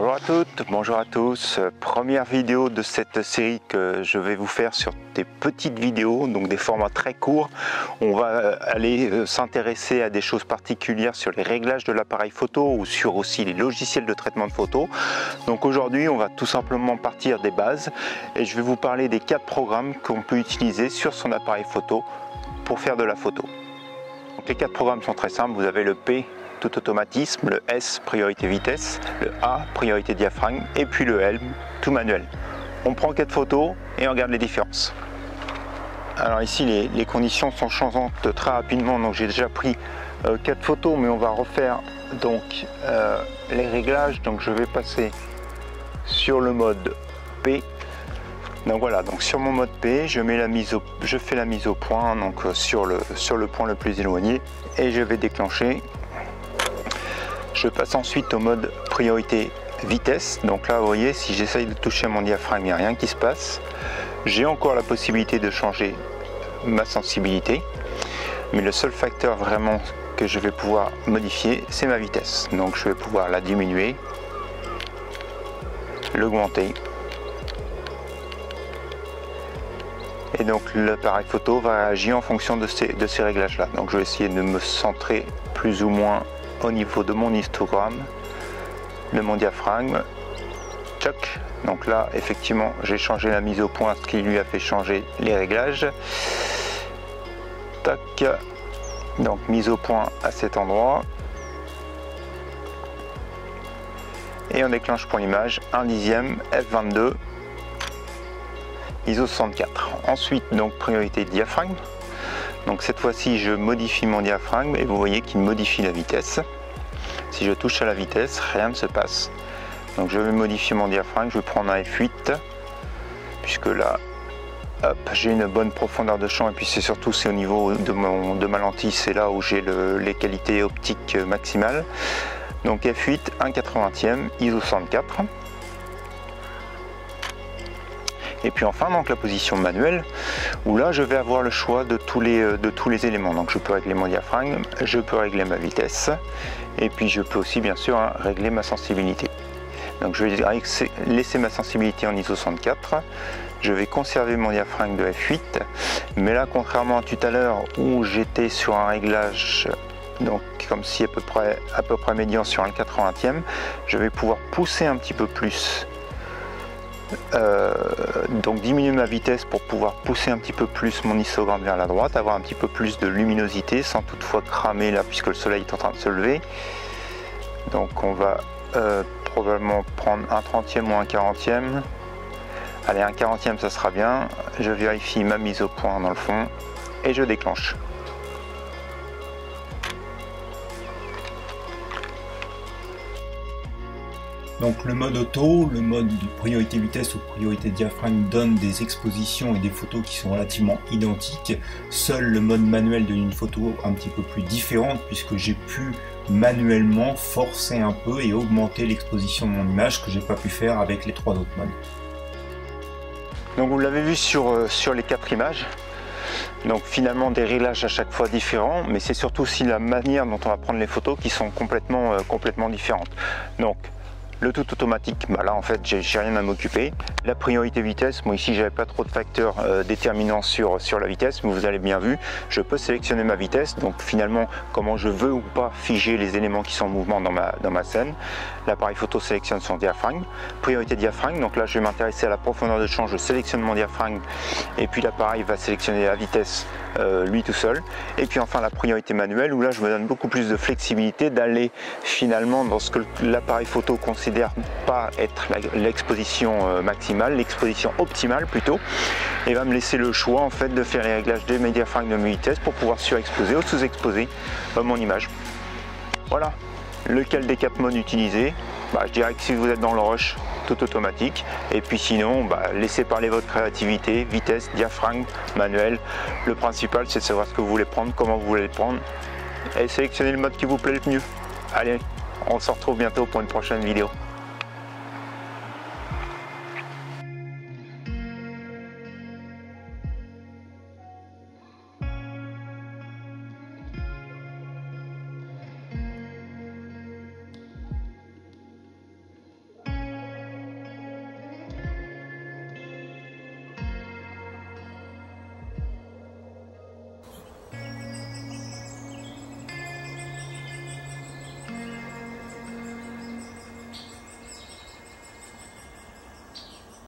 Bonjour à toutes, bonjour à tous. Première vidéo de cette série que je vais vous faire sur des petites vidéos, donc des formats très courts. On va aller s'intéresser à des choses particulières sur les réglages de l'appareil photo ou sur aussi les logiciels de traitement de photos. Donc aujourd'hui, on va tout simplement partir des bases et je vais vous parler des 4 programmes qu'on peut utiliser sur son appareil photo pour faire de la photo. Donc les 4 programmes sont très simples. Vous avez le P, tout automatisme, le S, priorité vitesse, le A, priorité diaphragme, et puis le L, tout manuel. On prend 4 photos et on regarde les différences. Alors ici les conditions sont changeantes très rapidement, donc j'ai déjà pris 4 photos, mais on va refaire donc les réglages. Donc je vais passer sur le mode P. Donc voilà, donc sur mon mode P, je fais la mise au point, donc sur le point le plus éloigné, et je vais déclencher. Je passe ensuite au mode priorité vitesse. Donc là, vous voyez, si j'essaye de toucher mon diaphragme, il n'y a rien qui se passe. J'ai encore la possibilité de changer ma sensibilité, mais le seul facteur vraiment que je vais pouvoir modifier, c'est ma vitesse. Donc je vais pouvoir la diminuer, l'augmenter. Et donc l'appareil photo va agir en fonction de ces réglages là. Donc je vais essayer de me centrer plus ou moins au niveau de mon histogramme, de mon diaphragme. Tchoc. Donc là effectivement j'ai changé la mise au point, ce qui lui a fait changer les réglages. Tac. Donc mise au point à cet endroit. Et on déclenche pour l'image 1/10 f22 ISO 64. Ensuite donc priorité diaphragme. Donc cette fois-ci je modifie mon diaphragme et vous voyez qu'il modifie la vitesse. Si je touche à la vitesse, rien ne se passe. Donc je vais modifier mon diaphragme, je vais prendre un F8 puisque là j'ai une bonne profondeur de champ, et puis c'est surtout au niveau de ma lentille, c'est là où j'ai les qualités optiques maximales. Donc F8 1/80 ISO 64. Et puis enfin donc la position manuelle, où là je vais avoir le choix de tous les éléments. Donc je peux régler mon diaphragme, je peux régler ma vitesse, et puis je peux aussi bien sûr régler ma sensibilité. Donc je vais laisser ma sensibilité en ISO 64, je vais conserver mon diaphragme de F8, mais là contrairement à tout à l'heure où j'étais sur un réglage donc comme si à peu près médian sur 1/80, je vais pouvoir pousser un petit peu plus. Donc diminuer ma vitesse pour pouvoir pousser un petit peu plus mon histogramme vers la droite, avoir un petit peu plus de luminosité sans toutefois cramer là puisque le soleil est en train de se lever. Donc on va probablement prendre 1/30 ou 1/40. Allez, 1/40 ça sera bien. Je vérifie ma mise au point dans le fond et je déclenche. Donc le mode auto, le mode de priorité vitesse ou priorité diaphragme donne des expositions et des photos qui sont relativement identiques. Seul le mode manuel donne une photo un petit peu plus différente puisque j'ai pu manuellement forcer un peu et augmenter l'exposition de mon image que j'ai pas pu faire avec les 3 autres modes. Donc vous l'avez vu sur les 4 images. Donc finalement des réglages à chaque fois différents, mais c'est surtout aussi la manière dont on va prendre les photos qui sont complètement différentes. Donc le tout automatique, bah là en fait j'ai rien à m'occuper. La priorité vitesse, moi ici j'avais pas trop de facteurs déterminants sur la vitesse, mais vous avez bien vu, je peux sélectionner ma vitesse, donc finalement comment je veux ou pas figer les éléments qui sont en mouvement dans ma scène. L'appareil photo sélectionne son diaphragme. Priorité diaphragme, donc là je vais m'intéresser à la profondeur de champ, je sélectionne mon diaphragme et puis l'appareil va sélectionner la vitesse lui tout seul. Et puis enfin la priorité manuelle, où là je me donne beaucoup plus de flexibilité d'aller finalement dans ce que l'appareil photo considère pas être l'exposition maximale, l'exposition optimale plutôt, et va me laisser le choix en fait de faire les réglages de mes diaphragmes, de mes vitesses pour pouvoir surexposer ou sous-exposer mon image. Voilà, lequel des 4 modes utiliser, je dirais que si vous êtes dans le rush, tout automatique, et puis sinon laissez parler votre créativité, vitesse, diaphragme, manuel. Le principal c'est de savoir ce que vous voulez prendre, comment vous voulez le prendre, et sélectionnez le mode qui vous plaît le mieux. Allez, on se retrouve bientôt pour une prochaine vidéo.